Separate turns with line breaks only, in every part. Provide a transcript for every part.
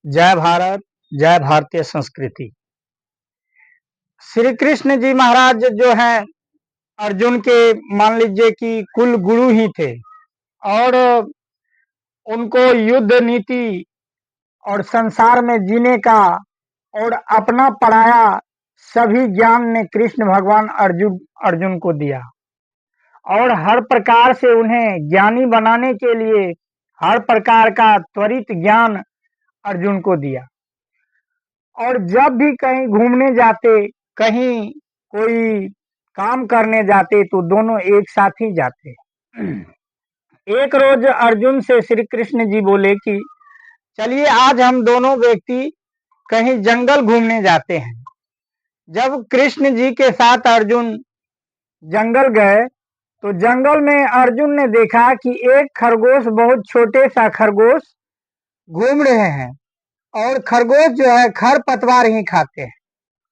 जय भारत, जय भारतीय संस्कृति। श्री कृष्ण जी महाराज जो हैं अर्जुन के मान लीजिए कि कुल गुरु ही थे और उनको युद्ध नीति और संसार में जीने का और अपना पराया सभी ज्ञान ने कृष्ण भगवान अर्जुन अर्जुन को दिया और हर प्रकार से उन्हें ज्ञानी बनाने के लिए हर प्रकार का त्वरित ज्ञान अर्जुन को दिया। और जब भी कहीं घूमने जाते, कहीं कोई काम करने जाते तो दोनों एक साथ ही जाते। एक रोज अर्जुन से श्री कृष्ण जी बोले कि चलिए आज हम दोनों व्यक्ति कहीं जंगल घूमने जाते हैं। जब कृष्ण जी के साथ अर्जुन जंगल गए तो जंगल में अर्जुन ने देखा कि एक खरगोश, बहुत छोटे सा खरगोश घूम रहे हैं और खरगोश जो है खरपतवार ही खाते हैं।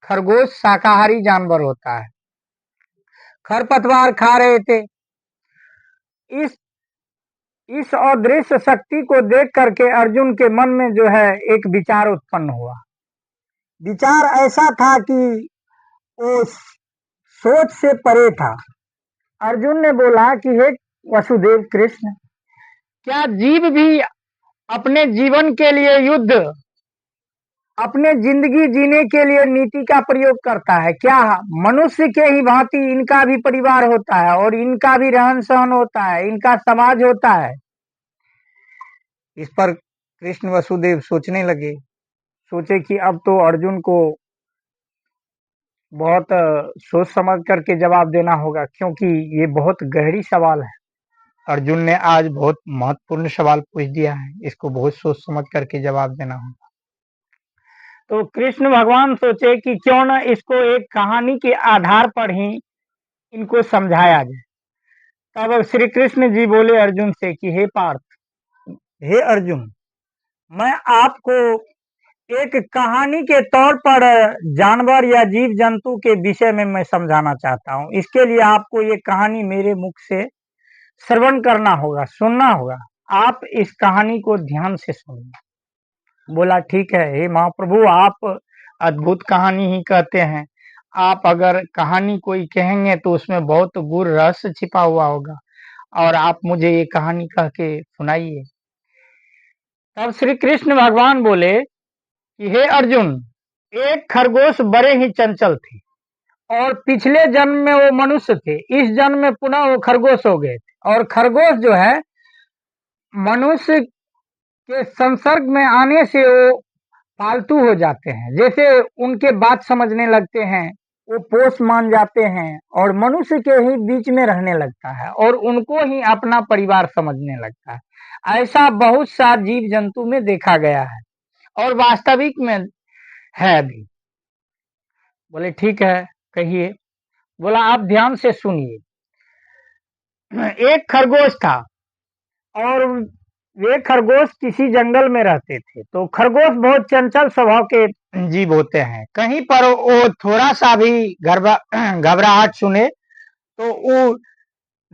खरगोश शाकाहारी जानवर होता है, खरपतवार खा रहे थे। इस अदृश्य शक्ति को देख करके अर्जुन के मन में जो है एक विचार उत्पन्न हुआ। विचार ऐसा था कि वो सोच से परे था। अर्जुन ने बोला कि हे वसुदेव कृष्ण, क्या जीव भी अपने जीवन के लिए युद्ध, अपने जिंदगी जीने के लिए नीति का प्रयोग करता है? क्या मनुष्य के ही भांति इनका भी परिवार होता है और इनका भी रहन सहन होता है, इनका समाज होता है? इस पर कृष्ण वसुदेव सोचने लगे। सोचे कि अब तो अर्जुन को बहुत सोच समझ करके जवाब देना होगा, क्योंकि ये बहुत गहरी सवाल है। अर्जुन ने आज बहुत महत्वपूर्ण सवाल पूछ दिया है, इसको बहुत सोच समझ करके जवाब देना होगा। तो कृष्ण भगवान सोचे कि क्यों न इसको एक कहानी के आधार पर ही इनको समझाया जाए। तब श्री कृष्ण जी बोले अर्जुन से कि हे पार्थ, हे अर्जुन, मैं आपको एक कहानी के तौर पर जानवर या जीव जंतु के विषय में मैं समझाना चाहता हूँ। इसके लिए आपको ये कहानी मेरे मुख से श्रवण करना होगा, सुनना होगा। आप इस कहानी को ध्यान से सुनिए। बोला ठीक है हे महाप्रभु, आप अद्भुत कहानी ही कहते हैं। आप अगर कहानी कोई कहेंगे तो उसमें बहुत गूढ़ रहस्य छिपा हुआ होगा, और आप मुझे ये कहानी कह के सुनाइए। तब श्री कृष्ण भगवान बोले कि हे अर्जुन, एक खरगोश बड़े ही चंचल थे और पिछले जन्म में वो मनुष्य थे, इस जन्म में पुनः वो खरगोश हो गए थे। और खरगोश जो है मनुष्य के संसर्ग में आने से वो पालतू हो जाते हैं। जैसे उनके बात समझने लगते हैं, वो पोष मान जाते हैं और मनुष्य के ही बीच में रहने लगता है और उनको ही अपना परिवार समझने लगता है। ऐसा बहुत सा जीव जंतु में देखा गया है और वास्तविक में है भी। बोले ठीक है, कहिए। बोला आप ध्यान से सुनिए। एक खरगोश था और वे खरगोश किसी जंगल में रहते थे। तो खरगोश बहुत चंचल स्वभाव के जीव होते हैं। कहीं पर वो थोड़ा सा भी घबराहट सुने तो वो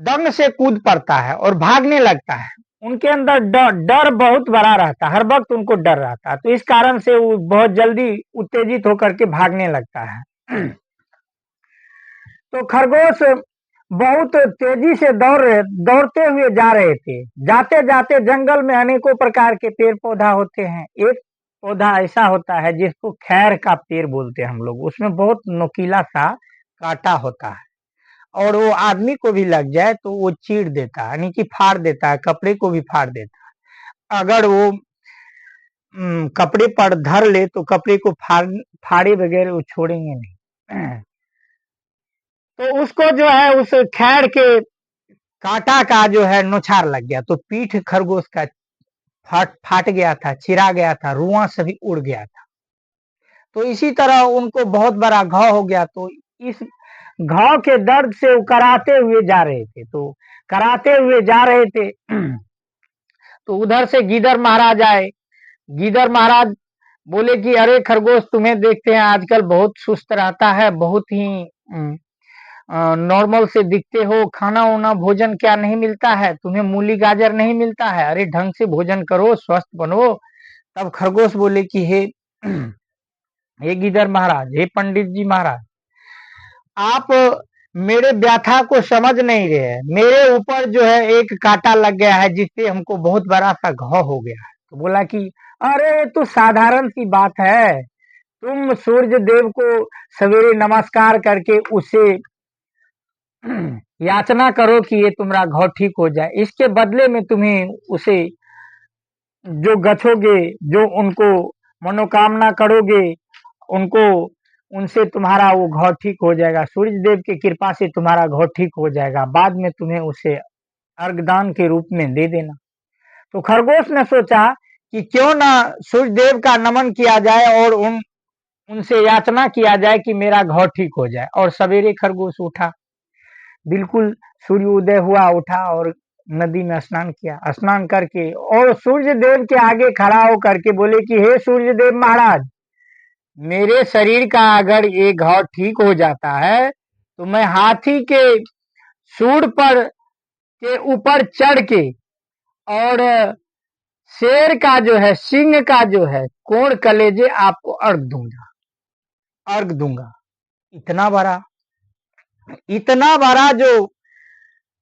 दंग से कूद पड़ता है और भागने लगता है। उनके अंदर डर बहुत बड़ा रहता है, हर वक्त उनको डर रहता है। तो इस कारण से वो बहुत जल्दी उत्तेजित होकर के भागने लगता है। तो खरगोश बहुत तेजी से दौड़ते हुए जा रहे थे। जाते जाते जंगल में अनेकों प्रकार के पेड़ पौधा होते हैं। एक पौधा ऐसा होता है जिसको खैर का पेड़ बोलते हैं हम लोग। उसमें बहुत नुकीला सा कांटा होता है और वो आदमी को भी लग जाए तो वो चीर देता है, यानी कि फाड़ देता है, कपड़े को भी फाड़ देता है। अगर वो कपड़े पर धर ले तो कपड़े को फाड़े बगैर वो छोड़ेंगे नहीं। तो उसको जो है उस खैर के कांटा का जो है नुछार लग गया, तो पीठ खरगोश का फाट गया था, चिरा गया था, रुआं सभी उड़ गया था। तो इसी तरह उनको बहुत बड़ा घाव हो गया। तो इस घाव के दर्द से वो कराते हुए जा रहे थे। तो कराते हुए जा रहे थे तो उधर से गीदड़ महाराज आए। गीदड़ महाराज बोले कि अरे खरगोश, तुम्हें देखते हैं आजकल बहुत सुस्त रहता है, बहुत ही नॉर्मल से दिखते हो, खाना वाना भोजन क्या नहीं मिलता है तुम्हें? मूली गाजर नहीं मिलता है? अरे ढंग से भोजन करो, स्वस्थ बनो। तब खरगोश बोले कि हे हे गिदर महाराज, हे पंडित जी महाराज, आप मेरे व्यथा को समझ नहीं रहे हैं। मेरे ऊपर जो है एक कांटा लग गया है, जिससे हमको बहुत बड़ा सा घाव हो गया है। तो बोला कि अरे ये तो साधारण सी बात है, तुम सूर्य देव को सवेरे नमस्कार करके उससे याचना करो कि ये तुम्हारा घाव ठीक हो जाए। इसके बदले में तुम्हें उसे जो गछोगे, जो उनको मनोकामना करोगे, उनको उनसे तुम्हारा वो घाव ठीक हो जाएगा। सूर्य देव की कृपा से तुम्हारा घाव ठीक हो जाएगा। बाद में तुम्हें उसे अर्घदान के रूप में दे देना। तो खरगोश ने सोचा कि क्यों ना सूर्य देव का नमन किया जाए और उनसे याचना किया जाए कि मेरा घाव ठीक हो जाए। और सवेरे खरगोश उठा, बिल्कुल सूर्य उदय हुआ, उठा और नदी में स्नान किया। स्नान करके और सूर्य देव के आगे खड़ा होकर के बोले कि हे सूर्य देव महाराज, मेरे शरीर का अगर ये घाव ठीक हो जाता है तो मैं हाथी के सूंड पर के ऊपर चढ़ के और शेर का जो है सिंह का जो है कोण कलेजे आपको अर्घ दूंगा। इतना बड़ा जो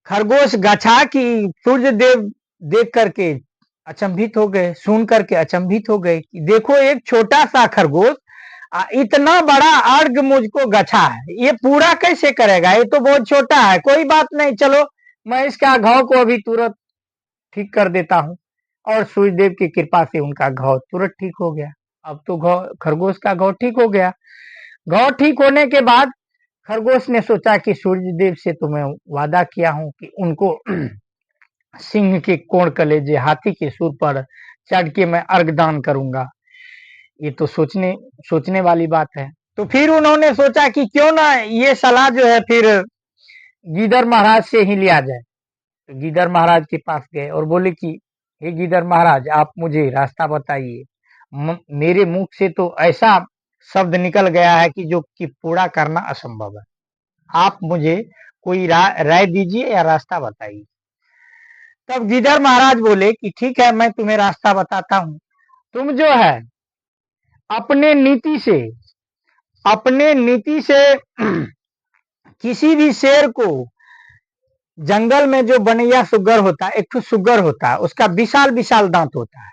खरगोश गछा कि सूर्य देव देख करके अचंभित हो गए, सुन करके अचंभित हो गए कि देखो एक छोटा सा खरगोश इतना बड़ा अर्घ मुझको गछा है, ये पूरा कैसे करेगा, ये तो बहुत छोटा है। कोई बात नहीं, चलो मैं इसका घाव को अभी तुरंत ठीक कर देता हूँ। और सूर्यदेव की कृपा से उनका घाव तुरंत ठीक हो गया। अब तो खरगोश का घाव ठीक हो गया। घाव ठीक होने के बाद खरगोश ने सोचा कि सूर्य देव से तो मैं वादा किया हूँ कि उनको सिंह के कोण कलेजे हाथी के सूर पर चढ़ के मैं अर्घदान करूंगा। ये तो सोचने वाली बात है। तो फिर उन्होंने सोचा कि क्यों ना ये सलाह जो है फिर गीदड़ महाराज से ही लिया जाए। तो गीदड़ महाराज के पास गए और बोले कि हे गीदड़ महाराज, आप मुझे रास्ता बताइए। मेरे मुख से तो ऐसा शब्द निकल गया है कि जो कि पूरा करना असंभव है। आप मुझे कोई राय दीजिए या रास्ता बताइए। तब गीदड़ महाराज बोले कि ठीक है, मैं तुम्हें रास्ता बताता हूँ। तुम जो है अपने नीति से किसी भी शेर को, जंगल में जो बनैया सुगर होता है, एक तो सुगर होता है, उसका विशाल विशाल दांत होता है।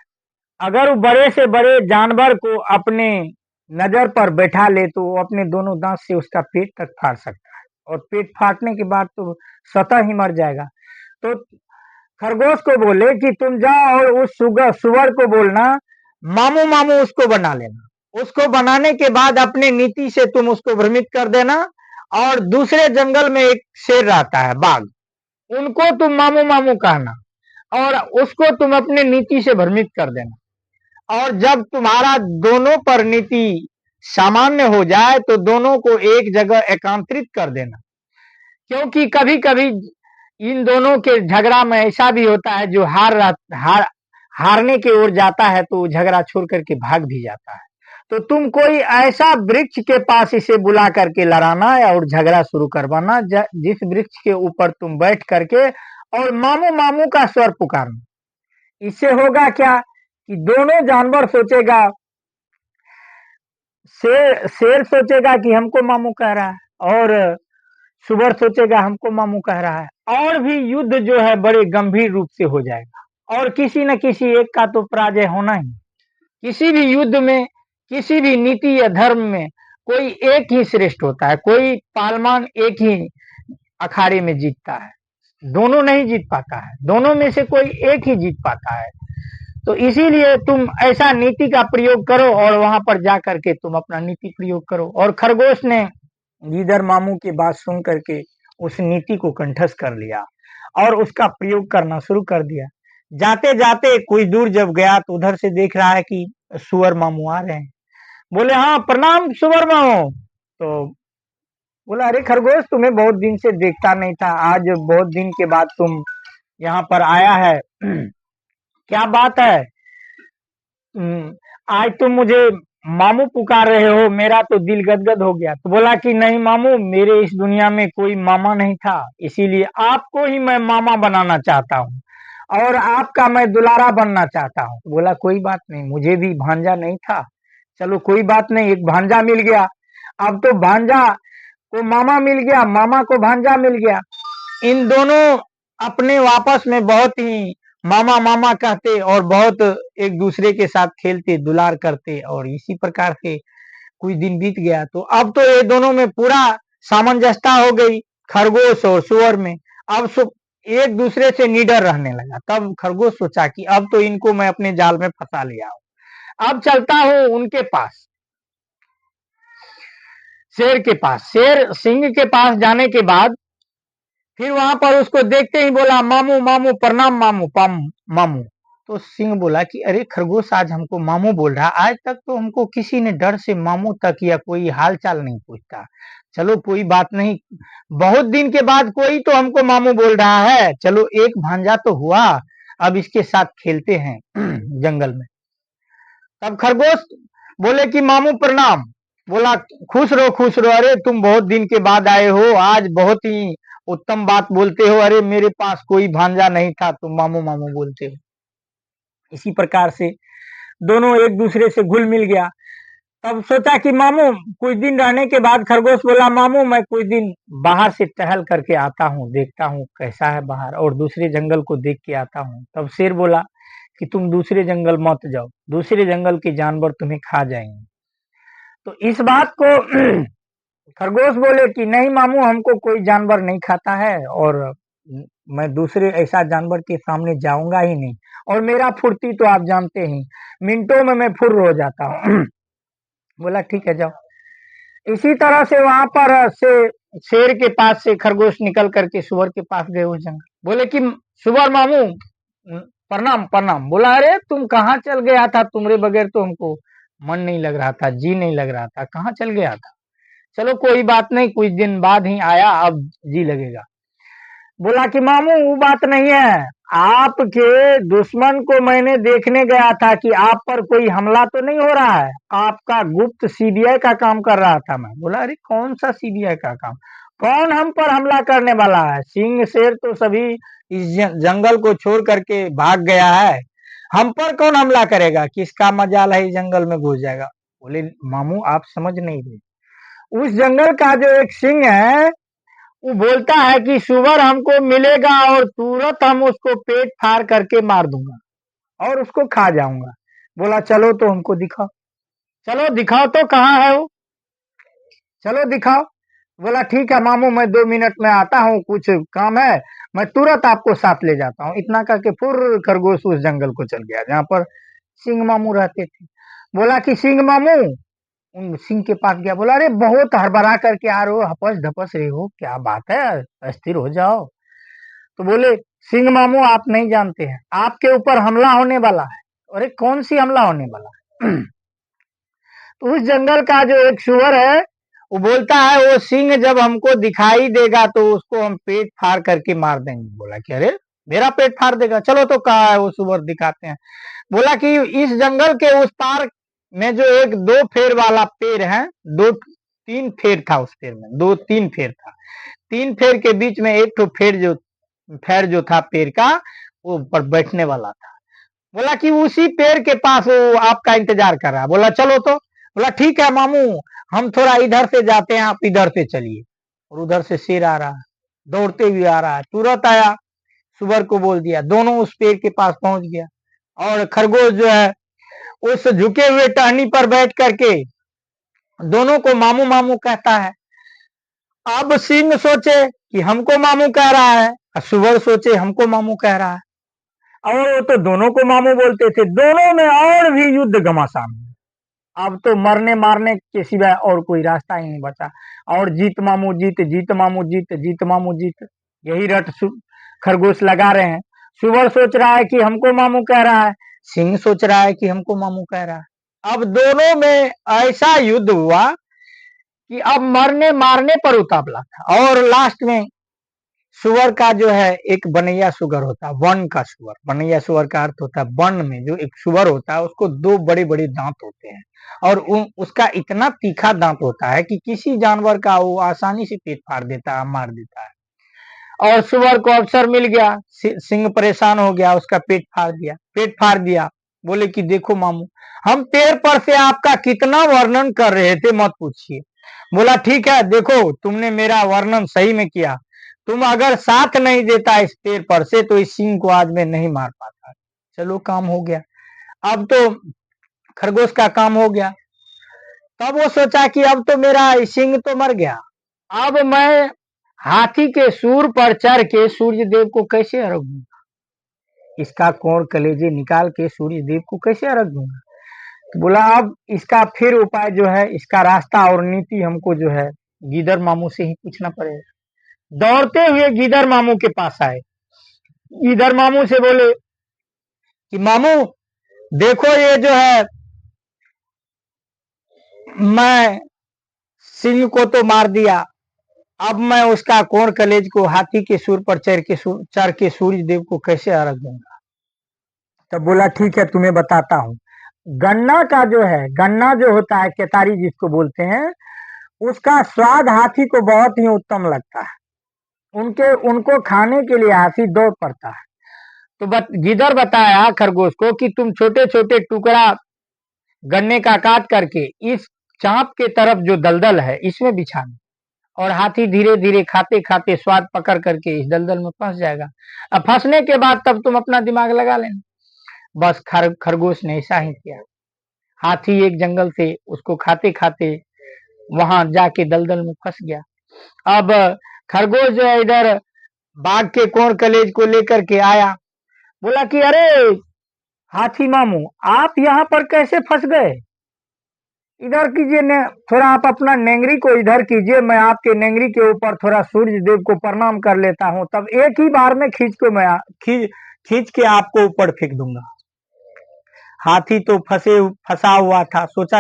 अगर वो बड़े से बड़े जानवर को अपने नजर पर बैठा ले तो वो अपने दोनों दांत से उसका पेट तक फाड़ सकता है, और पेट फाटने के बाद तो स्वतः ही मर जाएगा। तो खरगोश को बोले कि तुम जाओ और उस सुअर को बोलना मामू मामू उसको बना लेना। उसको बनाने के बाद अपने नीति से तुम उसको भ्रमित कर देना। और दूसरे जंगल में एक शेर रहता है, बाघ, उनको तुम मामू मामू कहना और उसको तुम अपने नीति से भ्रमित कर देना। और जब तुम्हारा दोनों पर नीति सामान्य हो जाए तो दोनों को एक जगह एकांतरित कर देना। क्योंकि कभी कभी इन दोनों के झगड़ा में ऐसा भी होता है जो हारने की ओर जाता है तो झगड़ा छोड़ करके भाग भी जाता है। तो तुम कोई ऐसा वृक्ष के पास इसे बुला करके लड़ाना और झगड़ा शुरू करवाना, जिस वृक्ष के ऊपर तुम बैठ करके और मामू मामू का स्वर पुकारना। इससे होगा क्या कि दोनों जानवर सोचेगा, शेर सोचेगा कि हमको मामू कह रहा है और सुअर सोचेगा हमको मामू कह रहा है, और भी युद्ध जो है बड़े गंभीर रूप से हो जाएगा और किसी न किसी एक का तो पराजय होना ही। किसी भी युद्ध में, किसी भी नीति या धर्म में कोई एक ही श्रेष्ठ होता है, कोई पालमान एक ही अखाड़े में जीतता है, दोनों नहीं जीत पाता है, दोनों में से कोई एक ही जीत पाता है। तो इसीलिए तुम ऐसा नीति का प्रयोग करो और वहां पर जा करके तुम अपना नीति प्रयोग करो। और खरगोश ने गीदड़ मामू की बात सुन करके उस नीति को कंठस्थ कर लिया और उसका प्रयोग करना शुरू कर दिया। जाते जाते कुछ दूर जब गया तो उधर से देख रहा है कि सुअर मामू आ रहे हैं। बोले हाँ प्रणाम सुअर मामू। तो बोला अरे खरगोश, तुम्हें बहुत दिन से देखता नहीं था, आज बहुत दिन के बाद तुम यहाँ पर आया है, क्या बात है? आज तुम मुझे मामू पुकार रहे हो, मेरा तो दिल गदगद हो गया। तो बोला कि नहीं मामू, मेरे इस दुनिया में कोई मामा नहीं था, इसीलिए आपको ही मैं मामा बनाना चाहता हूँ और आपका मैं दुलारा बनना चाहता हूँ। बोला कोई बात नहीं, मुझे भी भांजा नहीं था, चलो कोई बात नहीं, एक भांजा मिल गया। अब तो भांजा को मामा मिल गया, मामा को भांजा मिल गया। इन दोनों अपने आपस में बहुत ही मामा मामा कहते और बहुत एक दूसरे के साथ खेलते दुलार करते, और इसी प्रकार से कुछ दिन बीत गया। तो अब तो ये दोनों में पूरा सामंजस्यता हो गई, खरगोश और सुअर में। अब एक दूसरे से निडर रहने लगा। तब खरगोश सोचा कि अब तो इनको मैं अपने जाल में फंसा लिया हूं, अब चलता हूं उनके पास, शेर के पास। शेर सिंह के पास जाने के बाद फिर वहां पर उसको देखते ही बोला, मामू मामू प्रणाम, मामू मामू। तो सिंह बोला कि अरे खरगोश आज हमको मामू बोल रहा, आज तक तो हमको किसी ने डर से मामू तक या कोई हाल चाल नहीं पूछता। चलो कोई बात नहीं, बहुत दिन के बाद कोई तो हमको मामू बोल रहा है, चलो एक भांजा तो हुआ, अब इसके साथ खेलते हैं जंगल में। तब खरगोश बोले कि मामू प्रणाम। बोला खुश रहो खुश रहो, अरे तुम बहुत दिन के बाद आए हो, आज बहुत ही उत्तम बात बोलते हो, अरे मेरे पास कोई भांजा नहीं था, तुम मामू मामू बोलते हो। इसी प्रकार से दोनों एक दूसरे से घुल मिल गया। तब सोचा कि मामू, कुछ दिन रहने के बाद खरगोश बोला, मामू मैं कुछ दिन बाहर से टहल करके आता हूँ, देखता हूँ कैसा है बाहर, और दूसरे जंगल को देख के आता हूँ। तब शेर बोला कि तुम दूसरे जंगल मत जाओ, दूसरे जंगल के जानवर तुम्हें खा जाएंगे। तो इस बात को खरगोश बोले कि नहीं मामू, हमको कोई जानवर नहीं खाता है, और मैं दूसरे ऐसा जानवर के सामने जाऊंगा ही नहीं, और मेरा फुर्ती तो आप जानते ही, मिनटों में मैं फुर्र हो जाता हूँ। बोला ठीक है जाओ। इसी तरह से वहां पर से शेर के पास से खरगोश निकल करके सुअर के पास गए उस जंगल। बोले कि सुअर मामू प्रणाम प्रणाम। बोला अरे तुम कहाँ चल गया था, तुम्हारे बगैर तो हमको मन नहीं लग रहा था, जी नहीं लग रहा था, कहाँ चल गया था। चलो कोई बात नहीं, कुछ दिन बाद ही आया, अब जी लगेगा। बोला कि मामू वो बात नहीं है, आपके दुश्मन को मैंने देखने गया था कि आप पर कोई हमला तो नहीं हो रहा है, आपका गुप्त सीबीआई का काम कर रहा था मैं। बोला अरे कौन सा सीबीआई का काम, कौन हम पर हमला करने वाला है, सिंह शेर तो सभी इस जंगल को छोड़ करके भाग गया है, हम पर कौन हमला करेगा, किसका मजाल है इस जंगल में घुस जाएगा। बोले मामू आप समझ नहीं रहे, उस जंगल का जो एक सिंह है वो बोलता है कि सुअर हमको मिलेगा और तुरंत हम उसको पेट फाड़ करके मार दूंगा और उसको खा जाऊंगा। बोला चलो तो हमको दिखाओ। चलो दिखाओ तो कहाँ है वो, चलो दिखाओ। बोला ठीक है मामू, मैं 2 मिनट में आता हूँ, कुछ काम है, मैं तुरंत आपको साथ ले जाता हूँ। इतना करके फुर्र खरगोश उस जंगल को चल गया जहाँ पर सिंह मामू रहते थे। बोला कि सिंह मामू, उन सिंह के पास गया। बोला अरे बहुत हड़बड़ा करके आ रहे हो, हपस ढपस रहे हो, क्या बात है, स्थिर हो जाओ। तो बोले सिंह मामू आप नहीं जानते हैं, आपके ऊपर हमला होने वाला है। अरे कौन सी हमला होने वाला है? तो उस जंगल का जो एक सुअर है वो बोलता है वो सिंह जब हमको दिखाई देगा तो उसको हम पेट फाड़ करके मार देंगे। बोला कि अरे मेरा पेट फाड़ देगा, चलो तो कहा है वो सुअर दिखाते हैं। बोला कि इस जंगल के उस पार में जो एक 2 फेर वाला पेड़ है, 2 3 फेर था उस पेड़ में, 2 3 फेर था, 3 फेर के बीच में एक तो फेर जो था पेड़ का वो पर बैठने वाला था। बोला कि उसी पेड़ के पास वो आपका इंतजार कर रहा है। बोला चलो तो। बोला ठीक है मामू, हम थोड़ा इधर से जाते हैं, आप इधर से चलिए। और उधर से शेर आ रहा है, दौड़ते हुए आ रहा है, तुरंत आया, सुअर को बोल दिया, दोनों उस पेड़ के पास पहुंच गया। और खरगोश जो है उस झुके हुए टहनी पर बैठ करके दोनों को मामू मामू कहता है। अब सिंह सोचे कि हमको मामू कह रहा है, और सुअर सोचे हमको मामू कह रहा है, और वो तो दोनों को मामू बोलते थे। दोनों में और भी युद्ध घमासान। अब तो मरने मारने के सिवाय और कोई रास्ता ही नहीं बचा, और जीत मामू जीत, जीत मामू जीत, जीत मामू जीत, यही रट खरगोश लगा रहे हैं। सुअर सोच रहा है कि हमको मामू कह रहा है, सिंह सोच रहा है कि हमको मामू कह रहा है। अब दोनों में ऐसा युद्ध हुआ कि अब मरने मारने पर उतावला था। और लास्ट में सुअर का जो है एक बनैया सुअर होता है, वन का सुअर, बनैया सुअर का अर्थ होता है वन में जो एक सुअर होता है उसको 2 बड़े-बड़े दांत होते हैं, और उसका इतना तीखा दांत होता है कि किसी जानवर का वो आसानी से पेट फाड़ देता है, मार देता है। और सुअर को अवसर मिल गया, सिंह परेशान हो गया, उसका पेट फाड़ दिया। बोले कि देखो मामू, हम पेड़ पर से आपका कितना वर्णन कर रहे थे, मत पूछिए। बोला ठीक है, देखो तुमने मेरा वर्णन सही में किया, तुम अगर साथ नहीं देता इस पेड़ पर से तो इस सिंह को आज मैं नहीं मार पाता। चलो काम हो गया। अब तो खरगोश का काम हो गया। तब वो सोचा कि अब तो मेरा सिंह तो मर गया, अब मैं हाथी के सूर पर चढ़ के सूर्य देव को कैसे अर्घ दूंगा, इसका कोण कलेजे निकाल के सूर्य देव को कैसे अर्घ दूंगा। तो बोला अब इसका फिर उपाय जो है, इसका रास्ता और नीति हमको जो है गीदड़ मामू से ही पूछना पड़ेगा। दौड़ते हुए गीदड़ मामू के पास आए। गीदड़ मामू से बोले कि मामू देखो, ये जो है मैं सिंह को तो मार दिया, अब मैं उसका कोण कलेज को हाथी के सूर पर चढ़ के सूर्य देव को कैसे अर्घ दूंगा। तब बोला ठीक है, तुम्हें बताता हूँ। गन्ना का जो है, गन्ना जो होता है, केतारी जिसको बोलते हैं, उसका स्वाद हाथी को बहुत ही उत्तम लगता है। उनको खाने के लिए हाथी दौड़ पड़ता है। तो गिदड़ बताया खरगोश को कि तुम छोटे छोटे टुकड़ा गन्ने का काट करके इस चांप के तरफ जो दलदल है इसमें बिछाना, और हाथी धीरे धीरे खाते खाते स्वाद पकड़ करके इस दलदल में फंस जाएगा। अब फंसने के बाद तब तुम अपना दिमाग लगा लेना। बस खरगोश ने ऐसा ही किया। हाथी एक जंगल से उसको खाते खाते वहां जाके दलदल में फंस गया। अब खरगोश जो है इधर बाघ के कोण कलेज को लेकर के आया। बोला कि अरे हाथी मामू, आप यहाँ पर कैसे फंस गए, इधर कीजिए ने, थोड़ा आप अपना नेंगरी को इधर कीजिए, मैं आपके नेंगरी के ऊपर थोड़ा सूर्य देव को प्रणाम कर लेता हूँ, तब एक ही बार में खींच के आपको ऊपर फेंक दूंगा। हाथी तो फंसा हुआ था, सोचा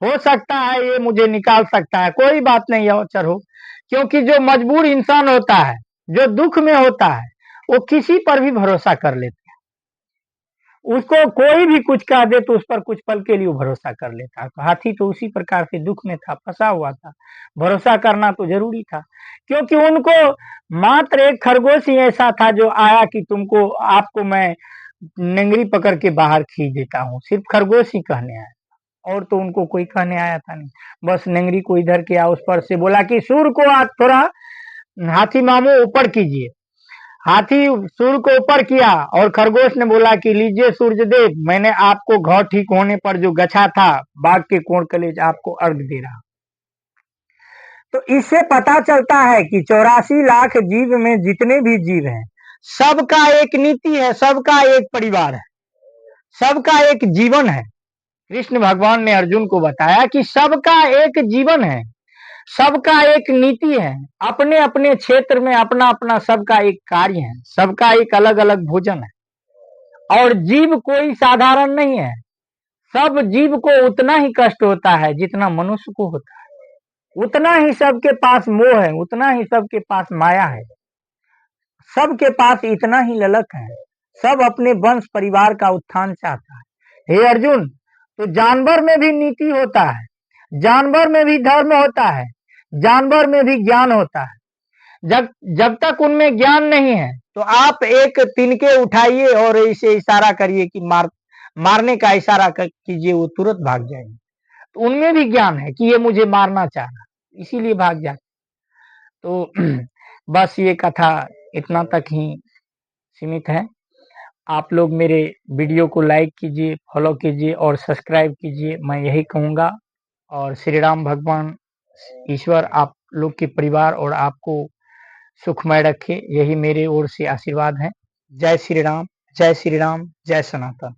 हो सकता है ये मुझे निकाल सकता है, कोई बात नहीं अवसर हो, क्योंकि जो मजबूर इंसान होता है, जो दुख में होता है, वो किसी पर भी भरोसा कर लेता है। उसको कोई भी कुछ कह दे तो उस पर कुछ पल के लिए भरोसा कर लेता है। तो हाथी तो उसी प्रकार से दुख में था, फंसा हुआ था, भरोसा करना तो जरूरी था, क्योंकि उनको मात्र एक खरगोश ही ऐसा था जो आया कि तुमको, आपको मैं नेंगरी पकड़ के बाहर खींच देता हूँ, सिर्फ खरगोश ही कहने आया, और तो उनको कोई कहने आया था नहीं। बस नेंगरी को इधर किया, उस पर से बोला कि सूर को आज थोड़ा हाथी मामू ऊपर कीजिए। हाथी सूर्य को ऊपर किया और खरगोश ने बोला कि लीजिए सूर्य देव, मैंने आपको घाव ठीक होने पर जो गछा था बाघ के कोण कलेज आपको अर्घ दे रहा। तो इससे पता चलता है कि 84 लाख जीव में जितने भी जीव हैं, सबका एक नीति है, सबका एक परिवार है, सबका एक जीवन है। कृष्ण भगवान ने अर्जुन को बताया कि सबका एक जीवन है, सबका एक नीति है, अपने अपने क्षेत्र में अपना अपना सबका एक कार्य है, सबका एक अलग अलग भोजन है। और जीव कोई साधारण नहीं है, सब जीव को उतना ही कष्ट होता है जितना मनुष्य को होता है, उतना ही सबके पास मोह है, उतना ही सबके पास माया है, सबके पास इतना ही ललक है, सब अपने वंश परिवार का उत्थान चाहता है। हे अर्जुन, तो जानवर में भी नीति होता है, जानवर में भी धर्म होता है, जानवर में भी ज्ञान होता है। जब तक उनमें ज्ञान नहीं है तो आप एक तिनके उठाइए और इसे इशारा करिए कि मारने का इशारा कीजिए, वो तुरंत भाग जाएंगे। तो उनमें भी ज्ञान है कि ये मुझे मारना चाह रहा, इसीलिए भाग जाते। तो बस ये कथा इतना तक ही सीमित है। आप लोग मेरे वीडियो को लाइक कीजिए, फॉलो कीजिए और सब्सक्राइब कीजिए, मैं यही कहूँगा। और श्री राम भगवान ईश्वर आप लोग के परिवार और आपको सुखमय रखे, यही मेरे ओर से आशीर्वाद है। जय श्री राम, जय श्री राम, जय सनातन।